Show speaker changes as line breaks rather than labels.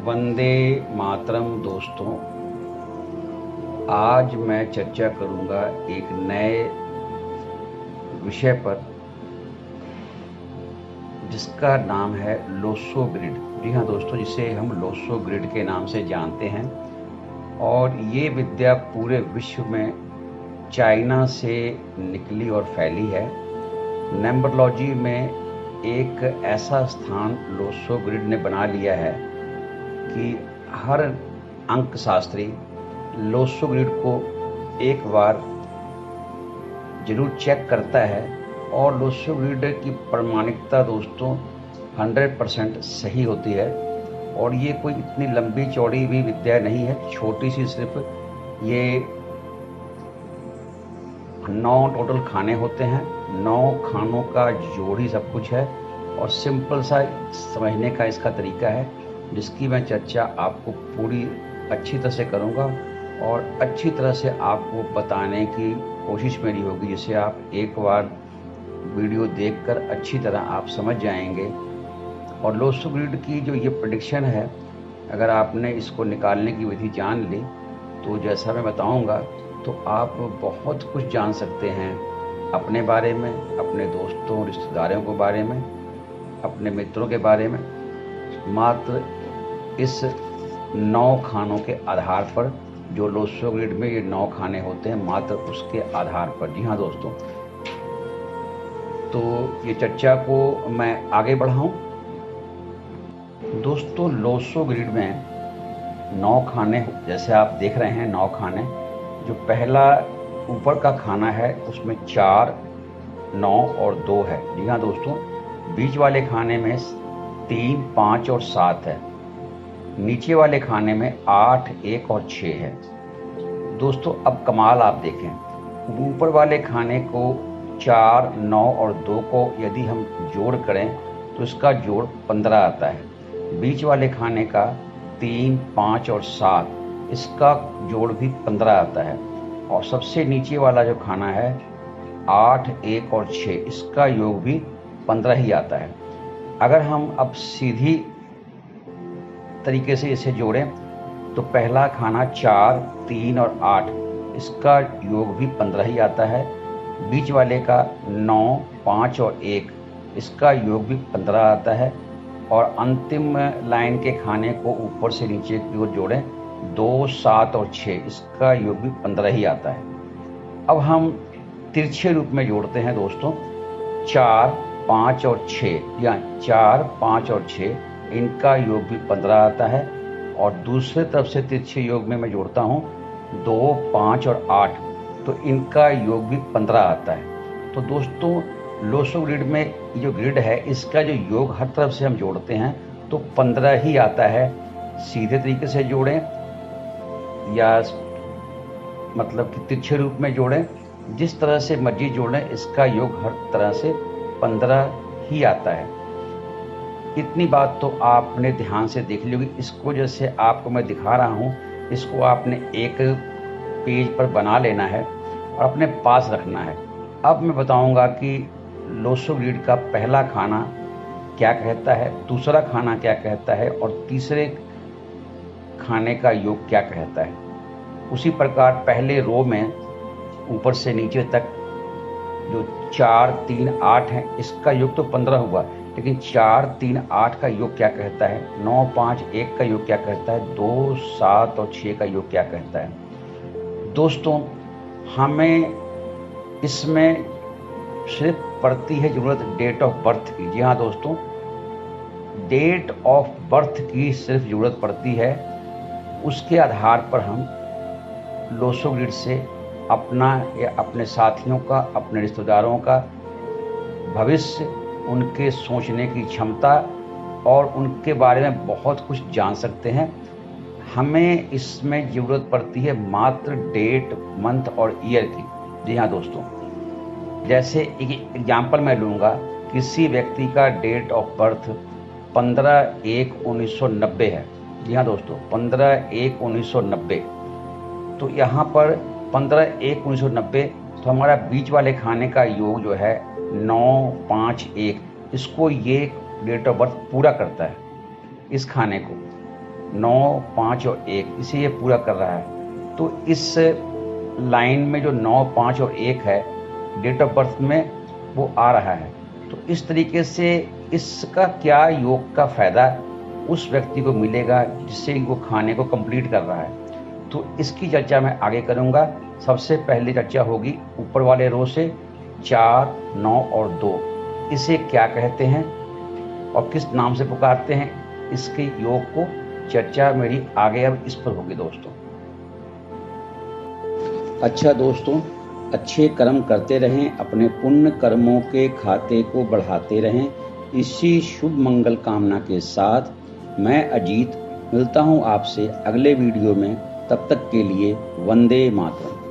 वंदे मातरम दोस्तों, आज मैं चर्चा करूंगा एक नए विषय पर जिसका नाम है लोसो ग्रिड। जी हाँ दोस्तों, जिसे हम लोसो ग्रिड के नाम से जानते हैं। और ये विद्या पूरे विश्व में चाइना से निकली और फैली है। नंबरलॉजी में एक ऐसा स्थान लोसो ग्रिड ने बना लिया है कि हर अंक शास्त्री लोसो ग्रिड को एक बार जरूर चेक करता है। और लोसो ग्रिड की प्रामाणिकता दोस्तों 100% सही होती है। और ये कोई इतनी लंबी चौड़ी भी विद्या नहीं है, छोटी सी सिर्फ ये 9 टोटल खाने होते हैं। 9 खानों का जोड़ ही सब कुछ है और सिंपल सा समझने का इसका तरीका है, जिसकी मैं चर्चा आपको पूरी अच्छी तरह से करूंगा और अच्छी तरह से आपको बताने की कोशिश मेरी होगी, जिससे आप एक बार वीडियो देखकर अच्छी तरह आप समझ जाएंगे। और लोसो ग्रिड की जो ये प्रेडिक्शन है, अगर आपने इसको निकालने की विधि जान ली तो जैसा मैं बताऊंगा तो आप बहुत कुछ जान सकते हैं अपने बारे में, अपने दोस्तों रिश्तेदारों के बारे में, अपने मित्रों के बारे में, मात्र इस 9 खानों के आधार पर। जो लोसो ग्रिड में ये 9 खाने होते हैं, मात्र उसके आधार पर। जी हाँ दोस्तों, तो ये चर्चा को मैं आगे बढ़ाऊं। दोस्तों, लोसो ग्रिड में 9 खाने जैसे आप देख रहे हैं, 9 खाने। जो पहला ऊपर का खाना है उसमें 4, 9 और 2 है। जी हाँ दोस्तों, बीच वाले खाने में 3, 5 और 7 है। नीचे वाले खाने में 8, 1 और 6 है। दोस्तों, अब कमाल आप देखें, ऊपर वाले खाने को 4, 9 और 2 को यदि हम जोड़ करें तो इसका जोड़ 15 आता है। बीच वाले खाने का 3, 5 और 7, इसका जोड़ भी 15 आता है। और सबसे नीचे वाला जो खाना है 8, 1 और 6, इसका योग भी 15 ही आता है। अगर हम अब सीधी तरीके से इसे जोड़ें तो पहला खाना 4, 3 और 8, इसका योग भी 15 ही आता है। बीच वाले का 9, 5 और 1, इसका योग भी 15 आता है। और अंतिम लाइन के खाने को ऊपर से नीचे की ओर जोड़ें 2, 7 और 6, इसका योग भी 15 ही आता है। अब हम तिरछे रूप में जोड़ते हैं दोस्तों, 4, 5 और 6, या 4, 5 और 6, इनका योग भी 15 आता है। और दूसरे तरफ से तिरछे योग में मैं जोड़ता हूँ 2, 5 और 8, तो इनका योग भी 15 आता है। तो दोस्तों, लोसो ग्रिड में जो ग्रिड है, इसका जो योग हर तरफ से हम जोड़ते हैं तो 15 ही आता है। सीधे तरीके से जोड़ें या मतलब कि तिरछे रूप में जोड़ें, जिस तरह से मर्जी जोड़ें, इसका योग हर तरह से 15 ही आता है। इतनी बात तो आपने ध्यान से देख ली होगी। इसको जैसे आपको मैं दिखा रहा हूँ, इसको आपने एक पेज पर बना लेना है और अपने पास रखना है। अब मैं बताऊंगा कि लोसो ग्रिड का पहला खाना क्या कहता है, दूसरा खाना क्या कहता है और तीसरे खाने का योग क्या कहता है। उसी प्रकार पहले रो में ऊपर से नीचे तक जो 4, 3, 8 है, इसका योग तो 15 हुआ, लेकिन 4, 3, 8 का योग क्या कहता है, 9, 5, 1 का योग क्या कहता है, 2, 7 और 6 का योग क्या कहता है। दोस्तों, हमें इसमें सिर्फ पड़ती है जरूरत डेट ऑफ बर्थ की। जी हाँ दोस्तों, डेट ऑफ बर्थ की सिर्फ जरूरत पड़ती है। उसके आधार पर हम लोसो ग्रिड से अपना या अपने साथियों का, अपने रिश्तेदारों का भविष्य, उनके सोचने की क्षमता और उनके बारे में बहुत कुछ जान सकते हैं। हमें इसमें ज़रूरत पड़ती है मात्र डेट, मंथ और ईयर की। जी हाँ दोस्तों, जैसे एक एग्जाम्पल मैं लूँगा, किसी व्यक्ति का डेट ऑफ बर्थ 15/1/1990 है। जी हाँ दोस्तों, 15/1/1990। तो यहाँ पर 15/1/1990, तो हमारा बीच वाले खाने का योग जो है 9, 5, 1, इसको ये डेट ऑफ बर्थ पूरा करता है, इस खाने को। 9, 5 और 1, इसे ये पूरा कर रहा है। तो इस लाइन में जो 9, 5 और 1 है डेट ऑफ बर्थ में वो आ रहा है। तो इस तरीके से इसका क्या योग का फायदा उस व्यक्ति को मिलेगा जिससे इनको खाने को कंप्लीट कर रहा है, तो इसकी चर्चा मैं आगे करूंगा। सबसे पहले चर्चा होगी ऊपर वाले रो से 4, 9 और 2, इसे क्या कहते हैं और किस नाम से पुकारते हैं, इसके योग को चर्चा मेरी आगे अब इस पर होगी दोस्तों। अच्छा दोस्तों, अच्छे कर्म करते रहें, अपने पुण्य कर्मों के खाते को बढ़ाते रहें। इसी शुभ मंगल कामना के साथ मैं अजीत मिलता हूं आपसे अगले वीडियो में। तब तक के लिए वंदे मातरम।